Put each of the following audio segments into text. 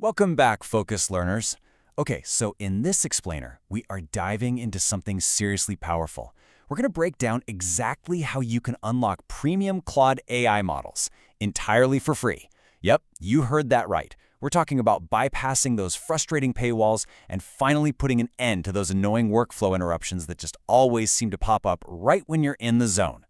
Welcome back, Focus Learners. Okay, so in this explainer, we are diving into something seriously powerful. We're going to break down exactly how you can unlock premium Claude AI models entirely for free. Yep, you heard that right. We're talking about bypassing those frustrating paywalls and finally putting an end to those annoying workflow interruptions that just always seem to pop up right when you're in the zone.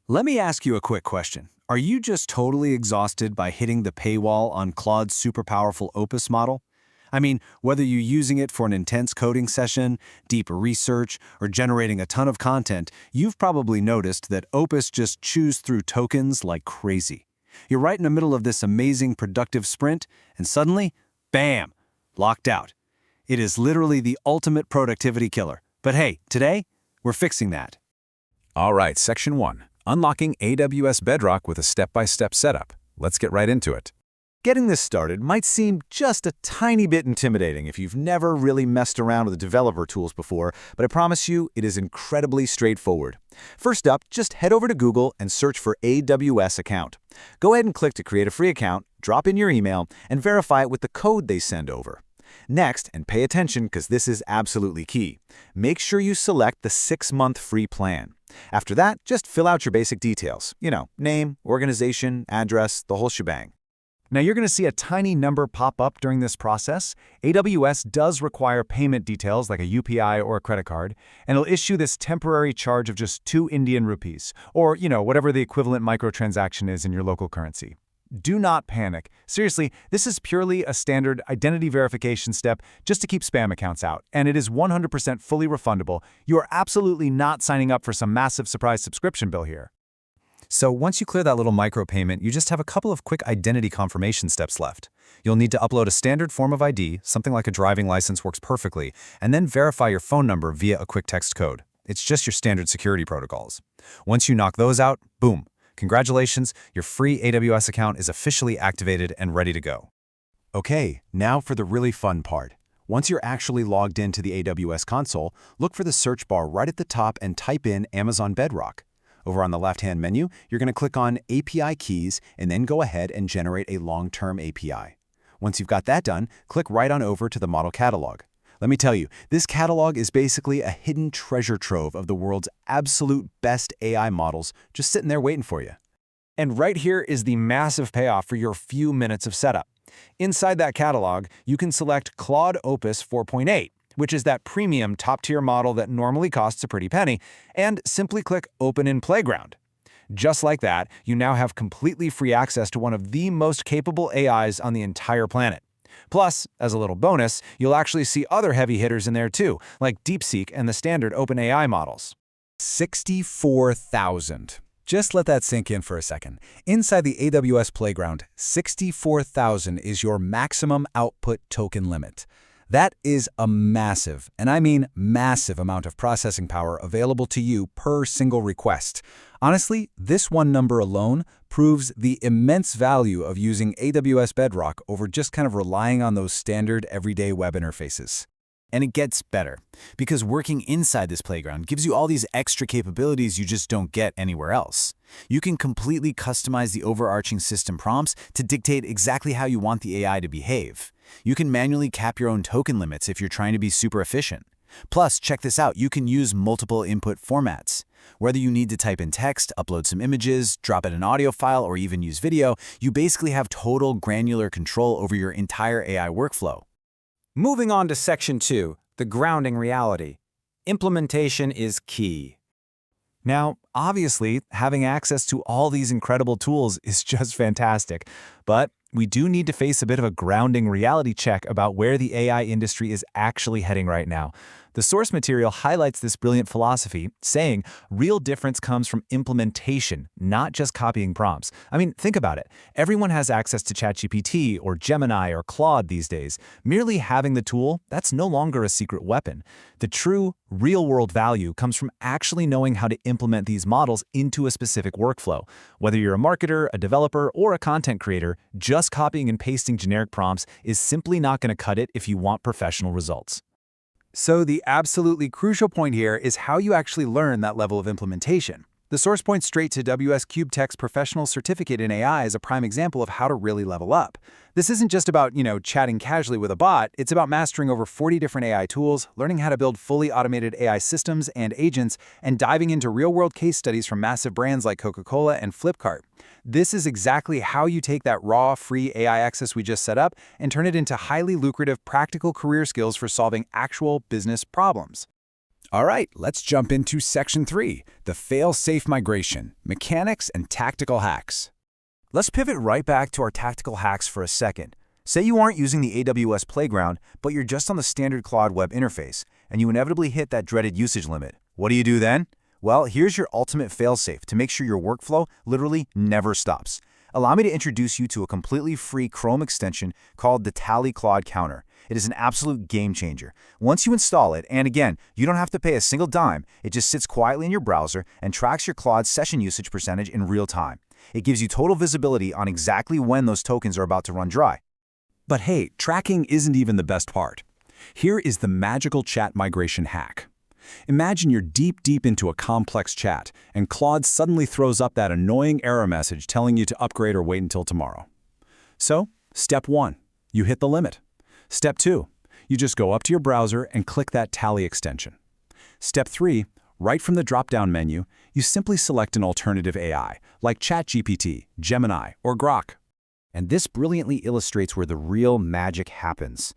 Let me ask you a quick question. Are you just totally exhausted by hitting the paywall on Claude's super powerful Opus model? I mean, whether you're using it for an intense coding session, deep research, or generating a ton of content, you've probably noticed that Opus just chews through tokens like crazy. You're right in the middle of this amazing productive sprint, and suddenly, bam, locked out. It is literally the ultimate productivity killer. But hey, today, we're fixing that. All right, Section 1. Unlocking AWS Bedrock with a step-by-step setup. Let's get right into it. Getting this started might seem just a tiny bit intimidating if you've never really messed around with the developer tools before, but I promise you it is incredibly straightforward. First up, just head over to Google and search for AWS account. Go ahead and click to create a free account, drop in your email, and verify it with the code they send over. Next, and pay attention because this is absolutely key, make sure you select the 6-month free plan. After that, just fill out your basic details. Name, organization, address, the whole shebang. Now you're going to see a tiny number pop up during this process. AWS does require payment details like a UPI or a credit card, and it'll issue this temporary charge of just 2 Indian rupees, or whatever the equivalent microtransaction is in your local currency. Do not panic. Seriously, this is purely a standard identity verification step just to keep spam accounts out, and it is 100% fully refundable. You are absolutely not signing up for some massive surprise subscription bill here. So once you clear that little micropayment, you just have a couple of quick identity confirmation steps left. You'll need to upload a standard form of ID, something like a driving license works perfectly, and then verify your phone number via a quick text code. It's just your standard security protocols. Once you knock those out, boom. Congratulations, your free AWS account is officially activated and ready to go. Okay, now for the really fun part. Once you're actually logged into the AWS console, look for the search bar right at the top and type in Amazon Bedrock. Over on the left-hand menu, you're going to click on API Keys and then go ahead and generate a long-term API. Once you've got that done, click right on over to the model catalog. Let me tell you, this catalog is basically a hidden treasure trove of the world's absolute best AI models just sitting there waiting for you. And right here is the massive payoff for your few minutes of setup. Inside that catalog, you can select Claude Opus 4.8, which is that premium top-tier model that normally costs a pretty penny, and simply click Open in Playground. Just like that, you now have completely free access to one of the most capable AIs on the entire planet. Plus, as a little bonus, you'll actually see other heavy hitters in there too, like DeepSeek and the standard OpenAI models. 64,000. Just let that sink in for a second. Inside the AWS Playground, 64,000 is your maximum output token limit. That is a massive, and I mean massive amount of processing power available to you per single request. Honestly, this one number alone proves the immense value of using AWS Bedrock over just kind of relying on those standard everyday web interfaces. And it gets better, because working inside this playground gives you all these extra capabilities you just don't get anywhere else. You can completely customize the overarching system prompts to dictate exactly how you want the AI to behave. You can manually cap your own token limits if you're trying to be super efficient. Plus, check this out, you can use multiple input formats. Whether you need to type in text, upload some images, drop in an audio file, or even use video, you basically have total granular control over your entire AI workflow. Moving on to Section 2, the grounding reality. Implementation is key. Now, obviously, having access to all these incredible tools is just fantastic, but we do need to face a bit of a grounding reality check about where the AI industry is actually heading right now. The source material highlights this brilliant philosophy, saying real difference comes from implementation, not just copying prompts. I mean, think about it. Everyone has access to ChatGPT or Gemini or Claude these days. Merely having the tool, that's no longer a secret weapon. The true, real-world value comes from actually knowing how to implement these models into a specific workflow. Whether you're a marketer, a developer, or a content creator, just copying and pasting generic prompts is simply not going to cut it if you want professional results. So the absolutely crucial point here is how you actually learn that level of implementation. The source points straight to WS CubeTech's Professional Certificate in AI as a prime example of how to really level up. This isn't just about, chatting casually with a bot. It's about mastering over 40 different AI tools, learning how to build fully automated AI systems and agents, and diving into real-world case studies from massive brands like Coca-Cola and Flipkart. This is exactly how you take that raw, free AI access we just set up and turn it into highly lucrative, practical career skills for solving actual business problems. All right, let's jump into Section 3, the fail-safe migration, mechanics and tactical hacks. Let's pivot right back to our tactical hacks for a second. Say you aren't using the AWS Playground, but you're just on the standard Claude web interface, and you inevitably hit that dreaded usage limit. What do you do then? Well, here's your ultimate fail-safe to make sure your workflow literally never stops. Allow me to introduce you to a completely free Chrome extension called the Tally Claude Counter. It is an absolute game changer. Once you install it, and again, you don't have to pay a single dime, it just sits quietly in your browser and tracks your Claude session usage percentage in real time. It gives you total visibility on exactly when those tokens are about to run dry. But hey, tracking isn't even the best part. Here is the magical chat migration hack. Imagine you're deep into a complex chat, and Claude suddenly throws up that annoying error message telling you to upgrade or wait until tomorrow. So, step 1, you hit the limit. Step 2, you just go up to your browser and click that Tally extension. Step 3, right from the drop-down menu, you simply select an alternative AI, like ChatGPT, Gemini, or Grok. And this brilliantly illustrates where the real magic happens.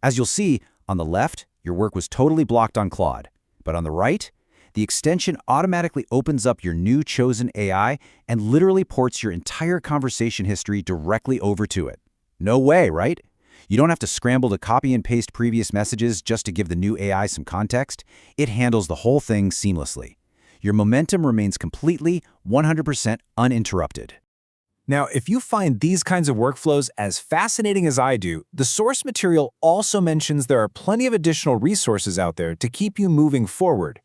As you'll see, on the left, your work was totally blocked on Claude. But on the right, the extension automatically opens up your new chosen AI and literally ports your entire conversation history directly over to it. No way, right? You don't have to scramble to copy and paste previous messages just to give the new AI some context. It handles the whole thing seamlessly. Your momentum remains completely, 100% uninterrupted. Now, if you find these kinds of workflows as fascinating as I do, the source material also mentions there are plenty of additional resources out there to keep you moving forward.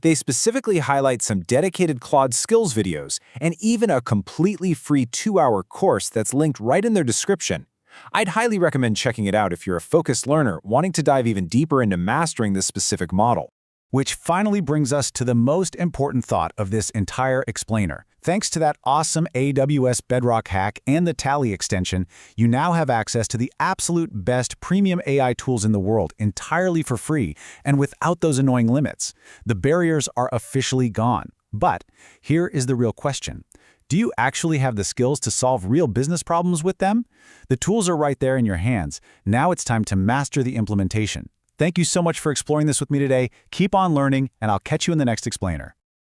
They specifically highlight some dedicated Claude skills videos and even a completely free 2-hour course that's linked right in their description. I'd highly recommend checking it out if you're a focused learner wanting to dive even deeper into mastering this specific model. Which finally brings us to the most important thought of this entire explainer. Thanks to that awesome AWS Bedrock hack and the Tally extension, you now have access to the absolute best premium AI tools in the world entirely for free and without those annoying limits. The barriers are officially gone. But here is the real question. Do you actually have the skills to solve real business problems with them? The tools are right there in your hands. Now it's time to master the implementation. Thank you so much for exploring this with me today. Keep on learning, and I'll catch you in the next explainer.